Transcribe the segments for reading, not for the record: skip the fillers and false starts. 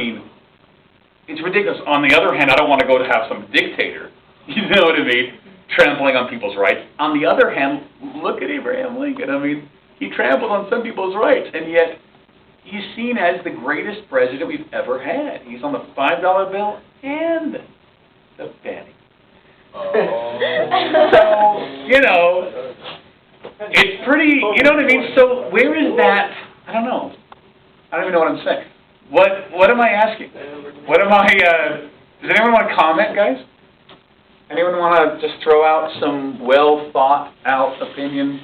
mean, it's ridiculous. On the other hand, I don't want to go to have some dictator, you know what I mean, trampling on people's rights. On the other hand, look at Abraham Lincoln. I mean, he trampled on some people's rights, and yet he's seen as the greatest president we've ever had. He's on the $5 bill and the penny. Oh. So, you know, it's pretty, you know what I mean? So where is that, I don't know. I don't even know what I'm saying. What am I asking? What am I, does anyone want to comment, guys? Anyone want to just throw out some well-thought-out opinion?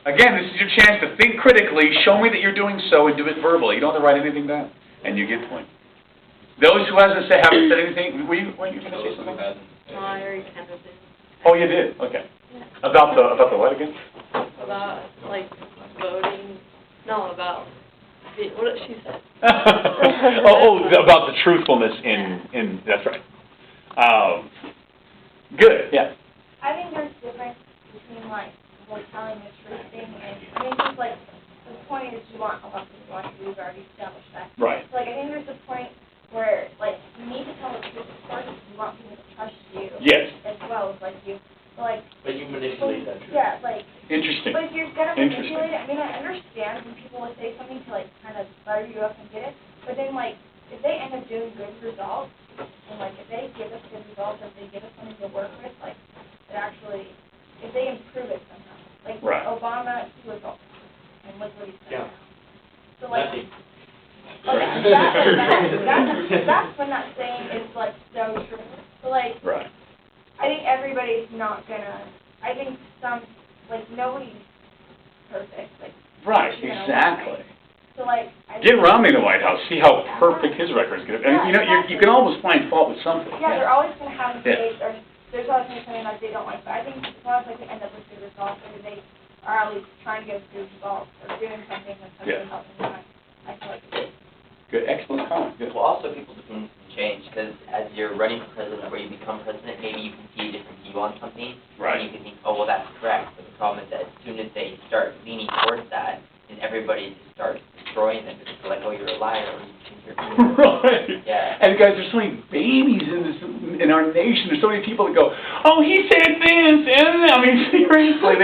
Again, this is your chance to think critically, show me that you're doing so, and do it verbally. You don't have to write anything down, and you get points. Those who haven't said anything, were you going to say something? I already kind of did. Oh, you did? Okay. About the what again? About, like, voting, no, about, what did she say? About the truthfulness in that's right. Good, yeah. I think there's a difference between, like telling the truth thing and, I mean, just, like, the point is you want a lot of people want to do, we've already established that. Right. So, like, I think there's a point where, like, you need to tell the truth, of course, if you want people to trust you. Yes. As well as, like, you, but, like. But you manipulate that truth. Yeah, like. Interesting. But if you're gonna manipulate it, I mean, I understand when people will say something to, like, kind of butter you up and get it, but then, like, if they end up doing good results, and, like, if they give us good results, or if they give us something to work with, like, it actually, if they improve it somehow. Like, right. Obama, he was all, and look what he's done Yeah. now. So, like, Nothing. that's when that saying is, like, so true. So, like, right. I think everybody's not gonna, I think some, like, nobody's perfect, like. Right, you know, exactly. So, like. Get Romney in the White House, see how perfect his record is going to be. I mean, you know, you can almost find fault with something. Yeah, they're always gonna have Yeah. mistakes, or there's always gonna be something that they don't like, but I think as long as they can end up with good results, or they are at least trying to get good results, or doing something that's Yeah. actually helping them, I feel like it's Good, excellent comment. Good. Well, also people's opinions can change, because as you're running for president or you become president, maybe you can see a different view on something. Right. And you can think, oh, well, that's correct. But the problem is that as soon as they start leaning towards that, then everybody just starts destroying them, because they're like, oh, you're a liar, or you think you're Right. Yeah. And guys, there's so many babies in our nation. There's so many people that go, oh, he said this, and I mean, seriously,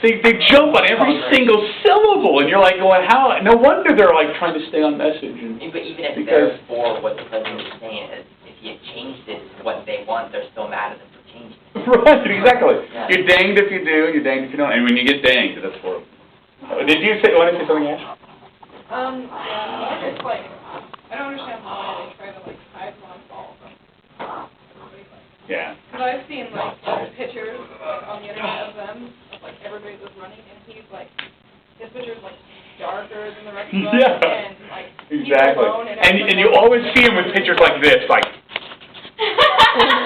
they jump on every single syllable, and you're like going, how? No wonder they're like trying to stay on message. And But even if because, they're for what the president is saying, if he had changed it to what they want, they're still mad at him for changing it. right, exactly. Yeah. You're danged if you do, and you're danged if you don't. And when you get danged, that's horrible. Did you want to say something, Ash? Yeah, it's like, I don't understand why they try to, like, hide one fault from everybody. Yeah. Because I've seen, like, pictures, like, on the internet of them, of, like, everybody that's running, and he's, like, his picture's, like, darker than the rest of them, Yeah. and, like, he's Exactly. alone, and And you always see him with pictures like this, like,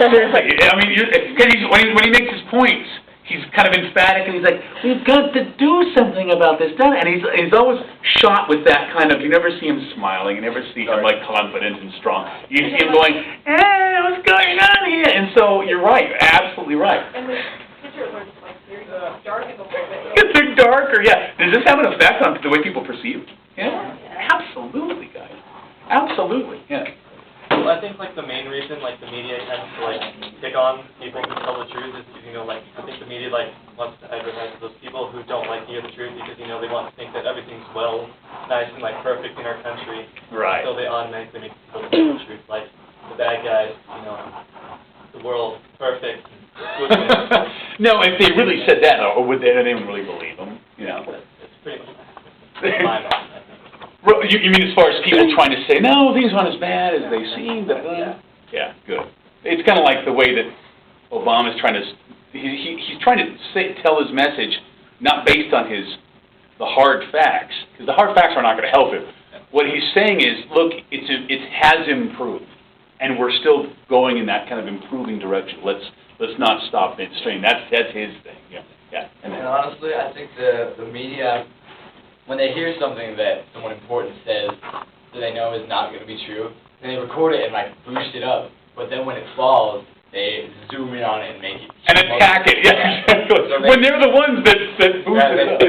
seriously, I mean, when he makes his points, he's kind of emphatic, and he's like, we've got to do something about this, don't we? And he's always shot with that kind of, you never see him smiling, you never see him, like, confident and strong. You see him going, hey, what's going on here? And so, you're right, you're absolutely right. And the pictures are just, like, very darkened a little bit. Because they're darker, yeah. Does this have an effect on the way people perceive? Yeah. Absolutely, guys. Absolutely, yeah. Well, I think, like, the main reason, like, the media tends to, like, pick on people who tell the truth is because, you know, like, I think the media, like, wants to advertise to those people who don't like to hear the truth because, you know, they want to think that everything's well, nice, and, like, perfect in our country. Right. So they automatically make people tell the truth. Like, the bad guys, you know, the world, perfect. No, if they really said that, or would they even really believe them? You know. It's pretty much my mind, I think. Well, you mean as far as people trying to say, no, things aren't as bad as they seem? But, yeah, good. It's kind of like the way that Obama's trying to, he's trying to tell his message not based on the hard facts, because the hard facts are not going to help him. What he's saying is, look, it has improved, and we're still going in that kind of improving direction. Let's not stop midstream. That's his thing. Yeah. And honestly, I think the media, when they hear something that someone important says that they know is not going to be true, then they record it and, like, boost it up. But then when it falls, they zoom in on it and make it... And attack it, yeah, exactly. When they're the ones that boost it up.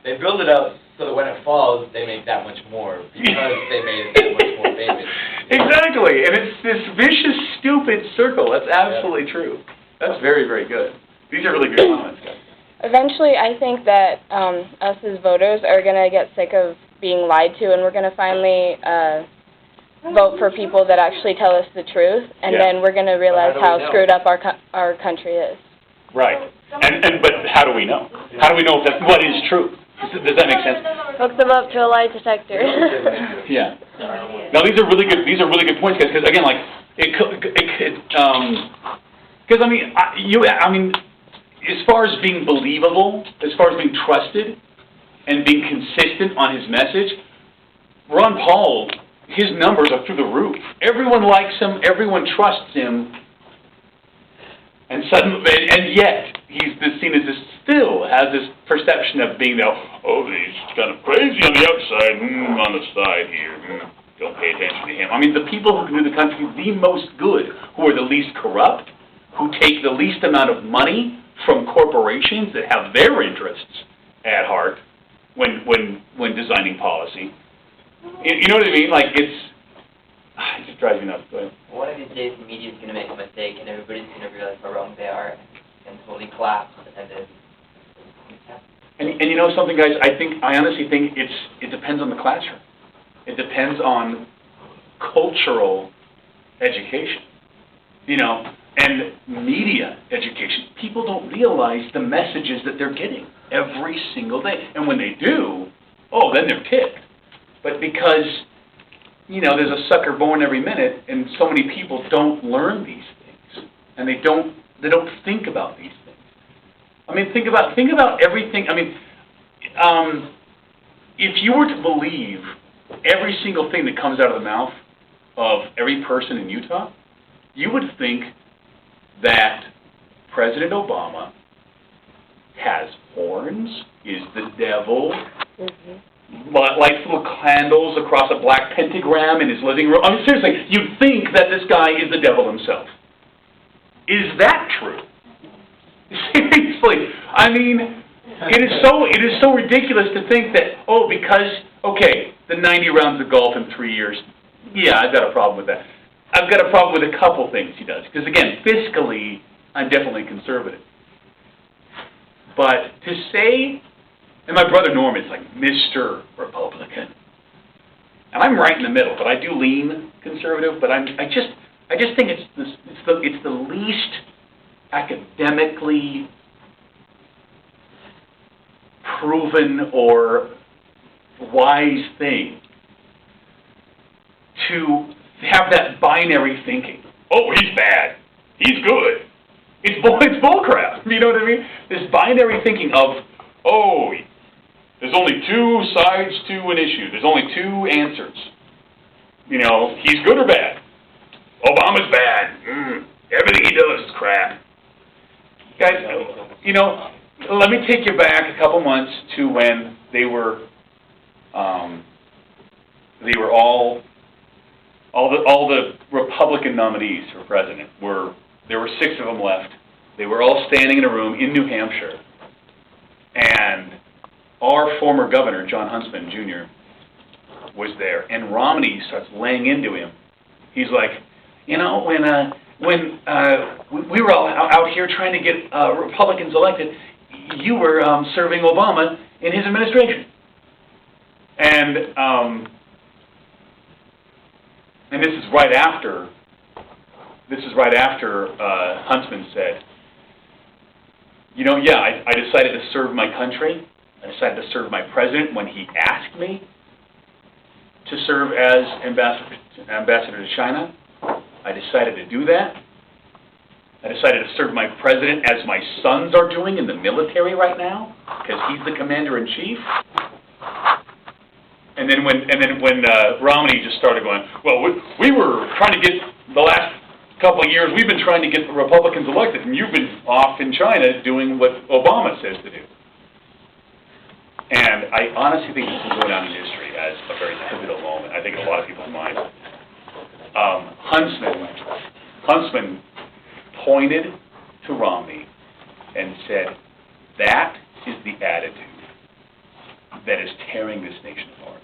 They build it up so that when it falls, they make that much more, because they made it that much more famous. Exactly, and it's this vicious, stupid circle. That's absolutely true. That's very, very good. These are really good comments, guys. Eventually, I think that us as voters are going to get sick of being lied to, and we're going to finally vote for people that actually tell us the truth, and Yeah. then we're going to realize But how how do we know? screwed up our country is. Right. But how do we know? How do we know if that's what is true? Does that make sense? Hook them up to a lie detector. Yeah. No, these are really good. These are really good points, guys. Because again, like because I mean, as far as being believable, as far as being trusted, and being consistent on his message, Ron Paul, his numbers are through the roof. Everyone likes him. Everyone trusts him. And yet, he's seen as still has this perception of being, he's kind of crazy on the outside, on the side here, don't pay attention to him. I mean, the people who can do the country the most good, who are the least corrupt, who take the least amount of money from corporations that have their interests at heart when designing policy. You know what I mean? Like, it just drives me nuts. Go ahead. One of these days, the media's going to make a mistake, and everybody's going to realize how wrong they are, and totally collapse, and then... And you know something, guys? I honestly think it depends on the classroom. It depends on cultural education, and media education. People don't realize the messages that they're getting every single day. And when they do, then they're ticked. But because, there's a sucker born every minute, and so many people don't learn these things, and they don't think about these things. I mean, think about everything. I mean, if you were to believe every single thing that comes out of the mouth of every person in Utah, you would think that President Obama has horns, is the devil, lights little candles across a black pentagram in his living room. I mean, seriously, you'd think that this guy is the devil himself. Is that true? Seriously, I mean, it is so ridiculous to think that, because the 90 rounds of golf in 3 years, I've got a problem with that. I've got a problem with a couple things he does. Because again, fiscally, I'm definitely conservative. But to say, and my brother Norm is like Mr. Republican, and I'm right in the middle, but I do lean conservative. But I just think it's the least academically proven or wise thing to have that binary thinking. He's bad. He's good. It's bullcrap. You know what I mean? This binary thinking of, there's only two sides to an issue. There's only two answers. He's good or bad. Obama's bad. Everything he does is crap. Guys, let me take you back a couple months to when they were all the Republican nominees for president there were 6 of them left. They were all standing in a room in New Hampshire, and our former governor, John Huntsman Jr., was there, and Romney starts laying into him. He's like, when we were all out here trying to get Republicans elected, you were serving Obama in his administration. And this is right after Huntsman said, I decided to serve my country. I decided to serve my president when he asked me to serve as ambassador to China. I decided to do that. I decided to serve my president as my sons are doing in the military right now, because he's the commander-in-chief. And then when Romney just started going, we were trying to get the last couple of years, we've been trying to get the Republicans elected, and you've been off in China doing what Obama says to do. And I honestly think this will go down in history as a very pivotal moment, I think, in a lot of people's minds. Huntsman pointed to Romney and said, that is the attitude that is tearing this nation apart.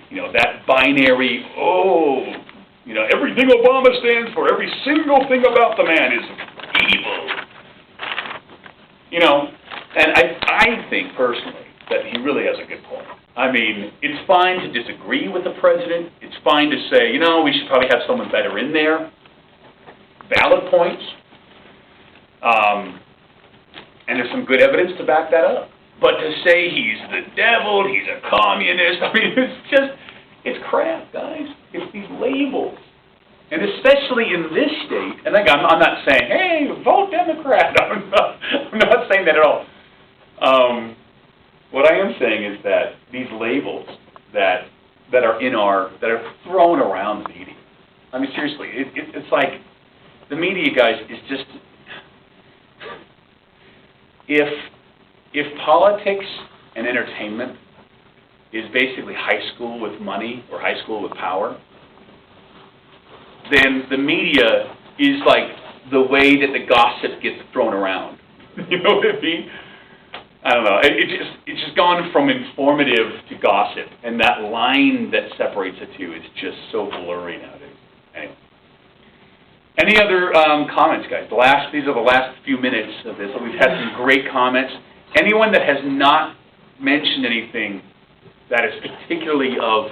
You know, that binary, you know, everything Obama stands for, every single thing about the man is evil. You know, and I think personally that he really has a good point. I mean, it's fine to disagree with the president. It's fine to say, you know, we should probably have someone better in there. Valid points. And there's some good evidence to back that up. But to say he's the devil, he's a communist, I mean, it's crap, guys. It's these labels. And especially in this state, and again, I'm not saying, hey, vote Democrat. I'm not saying that at all. What I am saying is that these labels that are thrown around the media. I mean, seriously, it's like the media, guys, is just, if politics and entertainment is basically high school with money or high school with power, then the media is like the way that the gossip gets thrown around. You know what I mean? I don't know. It's just gone from informative to gossip, and that line that separates the two is just so blurry nowadays. Anyway. Any other comments, guys? These are the last few minutes of this. We've had some great comments. Anyone that has not mentioned anything that is particularly of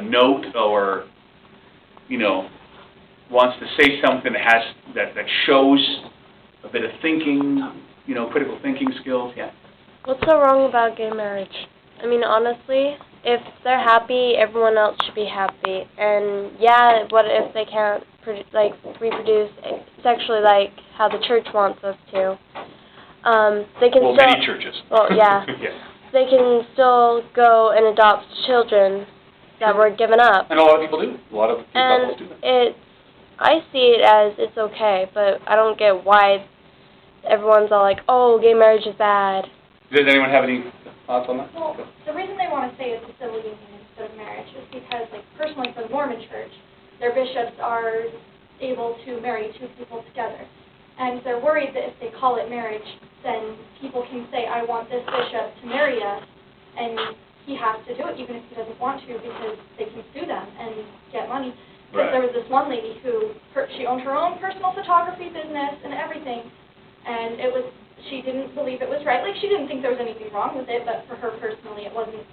note, or you know, wants to say something that shows a bit of thinking, you know, critical thinking skills, yeah. What's so wrong about gay marriage? I mean, honestly, if they're happy, everyone else should be happy. And yeah, what if they can't reproduce sexually like how the church wants us to? They can still, many churches. Well, yeah. Yeah. They can still go and adopt children that were given up. And a lot of people do. A lot of couples do that. I see it as it's okay, but I don't get why everyone's all like, oh, gay marriage is bad. Does anyone have any thoughts on that? Well, the reason they want to say it's a civil union instead of marriage is because, like, personally for the Mormon Church, their bishops are able to marry two people together. And they're worried that if they call it marriage, then people can say, I want this bishop to marry us, and he has to do it even if he doesn't want to, because they can sue them and get money. Because there was this one lady who, she owned her own personal photography business and everything, and she didn't believe it was right. Like, she didn't think there was anything wrong with it, but for her personally, it wasn't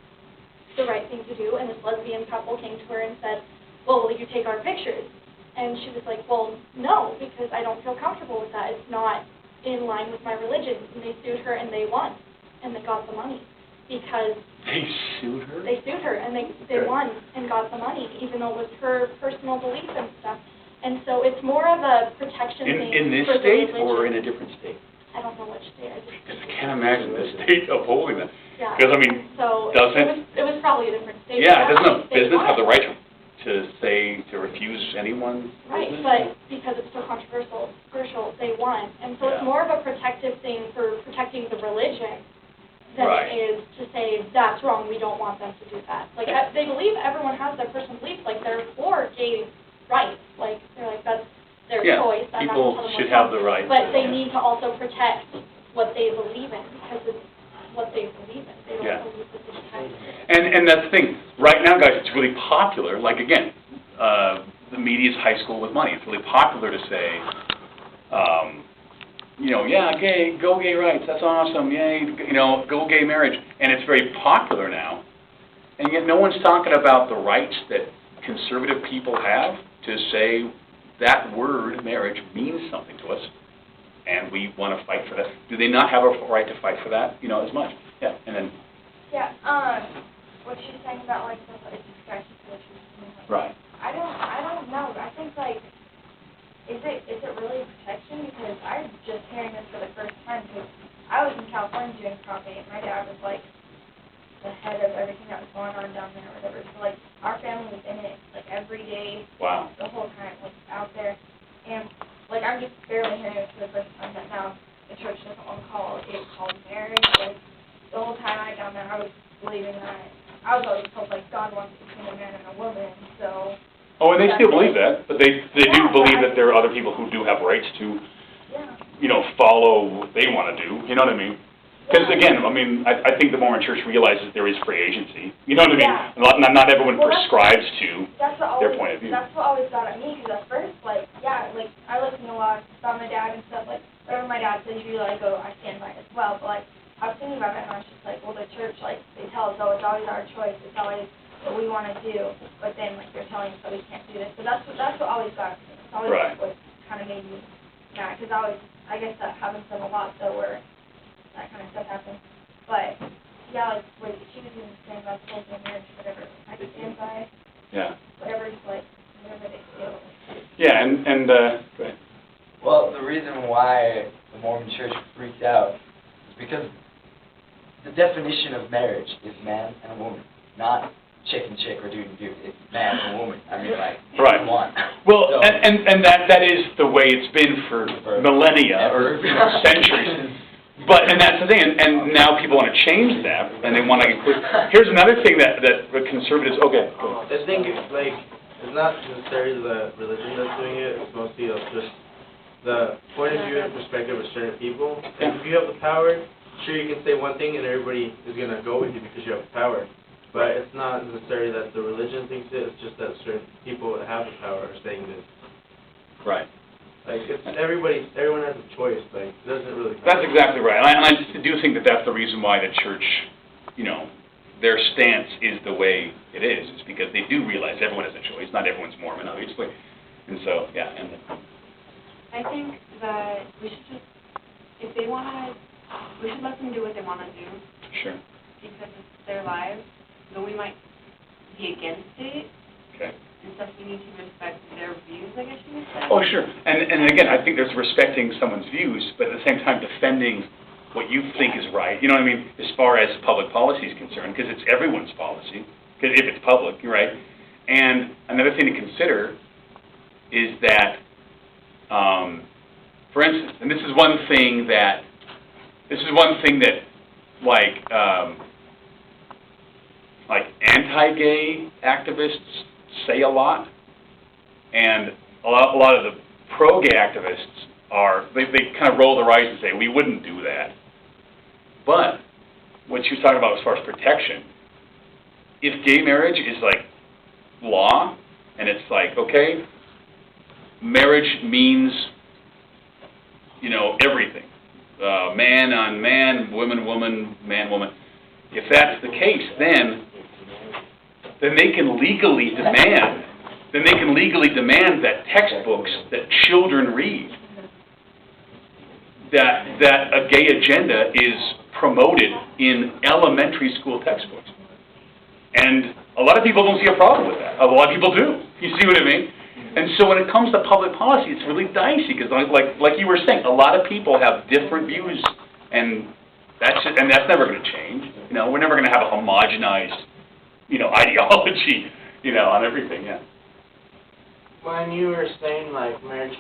the right thing to do. And this lesbian couple came to her and said, well, will you take our pictures? And she was like, well, no, because I don't feel comfortable with that. It's not in line with my religion. And they sued her, and they won, and they got the money. Because they sued her? They sued her, and they won and got the money, even though it was her personal belief and stuff. And so it's more of a protection thing. In this for the state religion. or in a different state? I don't know which state. Because I can't imagine the state upholding that. Yeah. Because, I mean, So doesn't... it was probably a different state. Yeah, doesn't a They business won. have the right to refuse anyone's Right, business? but because it's so controversial, they won. And so it's Yeah. more of a protective thing for protecting the religion than Right. it is to say, that's wrong, we don't want them to do that. Like, they believe everyone has their personal beliefs, like, they're for gay rights. Like, they're like, that's their Yeah, choice. I'm not people gonna tell them should what's have wrong. the right. But they need to also protect what they believe in, because it's what they believe in. They don't Yeah. believe that they should have it. And that's the thing. Right now, guys, it's really popular. Like, again, the media's high school with money. It's really popular to say, you know, yeah, go gay rights. That's awesome. Yay, you know, go gay marriage. And it's very popular now. And yet no one's talking about the rights that conservative people have to say that word, marriage, means something to us. And we want to fight for that. Do they not have a right to fight for that, you know, as much? Yeah, and then... Yeah, what she's saying about, like, the discussion, Right. I don't know. I think, like, is it really protection? Because I'm just hearing this for the first time, because I was in California doing Prop 8, and my dad was, like, the head of everything that was going on down there or whatever. So, like, our family was in it, like, every day. Wow. The whole time, like, out there. And, like, I'm just barely hearing it for the first time that now the church doesn't want to call it called marriage. Like, the whole time I down there, I was believing that. I was always told, like, God wants between a man and a woman, so... Oh, and they still believe that, but they do Yeah, believe but that there are other people who do have rights to, Yeah. you know, follow what they want to do, you know what I mean? Because again, I mean, I think the Mormon Church realizes there is free agency. You know what I mean? Yeah. Not everyone Well, that's- prescribes to That's what their always, point of view. that's what always got at me, because at first, like, yeah, like, I listened a lot about my dad and stuff, like, whatever my dad says, usually I go, I stand by it as well, but, like, I was thinking about it, and I was just like, well, the church, like, they tell us, oh, it's always our choice, it's always what we want to do, but then, like, they're telling us that we can't do this, so that's what always got me. It's always Right. what kind of made me mad, because I guess that happens to them a lot, though, where that kind of stuff happens. But, yeah, like, what she was even saying about the whole gay marriage, whatever, I stand by Yeah. whatever's, like, whatever they feel. Yeah, and go ahead. Well, the reason why the Mormon Church freaked out is because the definition of marriage is man and a woman, not chick and chick or dude and dude. It's man and woman. I mean, like, Right. come on. Well, So- and that is the way it's been for millennia or centuries. But, and that's the thing, and now people want to change that, and they want to include, here's another thing that the conservatives, okay, go ahead. I think, like, it's not necessarily the religion that's doing it, it's mostly just the point of view and perspective of certain people. And if you have the power, sure, you can say one thing and everybody is going to go with you because you have the power. But it's not necessarily that the religion thinks it, it's just that certain people that have the power are saying this. Right. Like, it's everyone has a choice, like, it doesn't really. That's exactly right, and I do think that that's the reason why the church, you know, their stance is the way it is because they do realize everyone has a choice, not everyone's Mormon, obviously, and so, yeah, and I think that we should just, if they wanna, we should let them do what they wanna do, sure, because it's their lives, though we might be against it, okay. and stuff, we need to respect their views, I guess you would say. Oh, sure, and again, I think there's respecting someone's views, but at the same time defending what you think is right, you know what I mean, as far as public policy is concerned, because it's everyone's policy, because if it's public, you're right. And another thing to consider is that, for instance, and this is one thing that, like anti-gay activists say a lot, and a lot of the pro-gay activists they kind of roll their eyes and say, we wouldn't do that. But what you're talking about as far as protection, if gay marriage is like law, and it's like, okay, marriage means, you know, everything. Man on man, woman, woman, man, woman. If that's the case, then they can legally demand, that textbooks that children read, that a gay agenda is promoted in elementary school textbooks. And a lot of people don't see a problem with that. A lot of people do. You see what I mean? And so when it comes to public policy, it's really dicey, because like you were saying, a lot of people have different views, and that's never going to change. You know, we're never going to have a homogenized, you know, ideology, you know, on everything, yeah. When you were saying, like, marriage